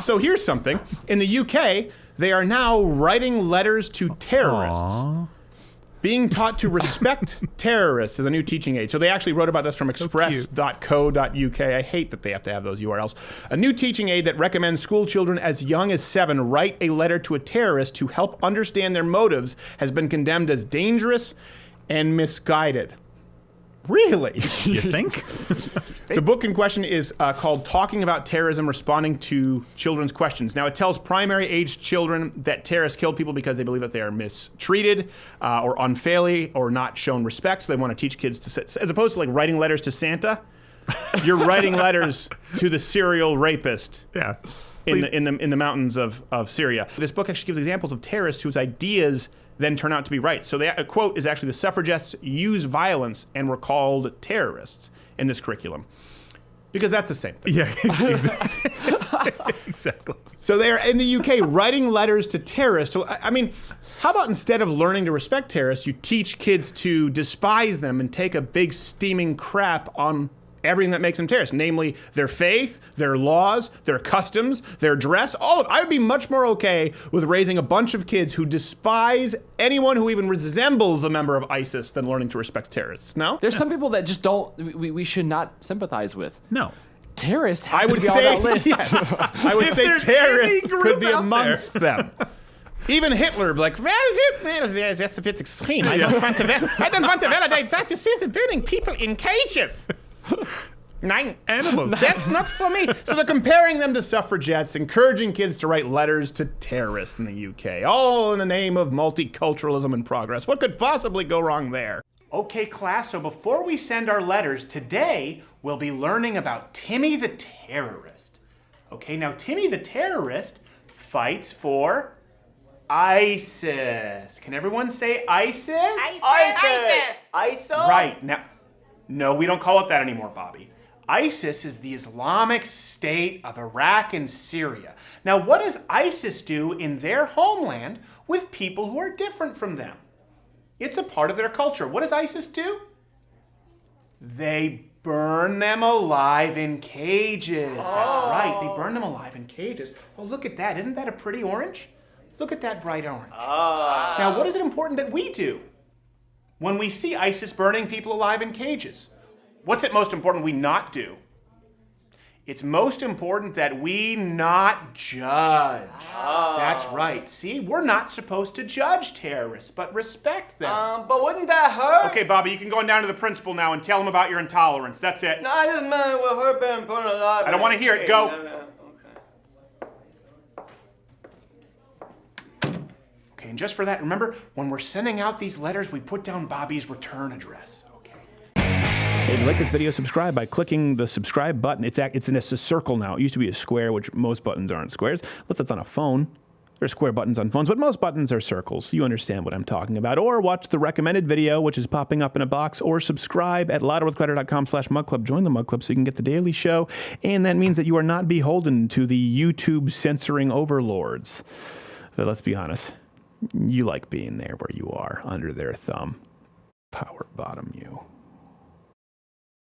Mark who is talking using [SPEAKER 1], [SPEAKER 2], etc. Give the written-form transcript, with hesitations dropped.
[SPEAKER 1] So here's something. In the UK, they are now writing letters to terrorists.
[SPEAKER 2] Aww.
[SPEAKER 1] Being taught to respect terrorists is a new teaching aid. So they actually wrote about this from express.co.uk. I hate that they have to have those URLs. A new teaching aid that recommends school children as young as 7 write a letter to a terrorist to help understand their motives has been condemned as dangerous and misguided. Really?
[SPEAKER 2] You think?
[SPEAKER 1] The book in question is called Talking About Terrorism, Responding to Children's Questions. Now, it tells primary-aged children that terrorists kill people because they believe that they are mistreated or unfairly or not shown respect. So they want to teach kids to, as opposed to like writing letters to Santa, you're writing letters to the serial rapist.
[SPEAKER 2] Yeah.
[SPEAKER 1] In the mountains of Syria. This book actually gives examples of terrorists whose ideas then turn out to be right. So the quote is actually, the suffragettes use violence and were called terrorists in this curriculum. Because that's the same thing.
[SPEAKER 2] Yeah, exactly. Exactly.
[SPEAKER 1] So they're in the UK writing letters to terrorists. I mean, how about instead of learning to respect terrorists, you teach kids to despise them and take a big steaming crap on everything that makes them terrorists, namely their faith, their laws, their customs, their dress, all of it. I would be much more okay with raising a bunch of kids who despise anyone who even resembles a member of ISIS than learning to respect terrorists. No?
[SPEAKER 3] There's some people that just don't, we should not sympathize with.
[SPEAKER 2] No.
[SPEAKER 3] Terrorists have
[SPEAKER 1] I would
[SPEAKER 3] to be
[SPEAKER 1] say,
[SPEAKER 3] on that list.
[SPEAKER 1] yes, I would say
[SPEAKER 2] there's
[SPEAKER 1] terrorists
[SPEAKER 2] any
[SPEAKER 1] could be
[SPEAKER 2] group out
[SPEAKER 1] amongst them. Even Hitler would be like, well, that's a bit extreme. I don't want to validate that. You see, they're burning people in cages. Nine animals. That's not for me. So they're comparing them to suffragettes, encouraging kids to write letters to terrorists in the UK, all in the name of multiculturalism and progress. What could possibly go wrong there? Okay, class, so before we send our letters, today we'll be learning about Timmy the terrorist. Okay, now Timmy the terrorist fights for ISIS. Can everyone say ISIS?
[SPEAKER 4] ISIS.
[SPEAKER 5] ISIS.
[SPEAKER 1] Right, now, no, we don't call it that anymore, Bobby. ISIS is the Islamic State of Iraq and Syria. Now, what does ISIS do in their homeland with people who are different from them? It's a part of their culture. What does ISIS do? They burn them alive in cages. That's right, they burn them alive in cages. Oh, look at that. Isn't that a pretty orange? Look at that bright orange. Now, what is it important that we do when we see ISIS burning people alive in cages? What's it most important we not do? It's most important that we not judge. That's right. See, we're not supposed to judge terrorists, but respect them.
[SPEAKER 5] But wouldn't that hurt?
[SPEAKER 1] Okay, Bobby, you can go on down to the principal now and tell him about your intolerance. That's it.
[SPEAKER 5] No, I just meant it would hurt being burned alive.
[SPEAKER 1] I don't want to hear it. Go. Okay, and just for that, remember, when we're sending out these letters, we put down Bobby's return address. If you like this video, subscribe by clicking the subscribe button. It's in a circle now. It used to be a square, which most buttons aren't squares. Unless it's on a phone. There are square buttons on phones, but most buttons are circles. You understand what I'm talking about. Or watch the recommended video, which is popping up in a box, or subscribe at louderwithcrowder.com/mugclub. Join the Mug Club so you can get the daily show. And that means that you are not beholden to the YouTube censoring overlords. But let's be honest. You like being there where you are, under their thumb. Power bottom you.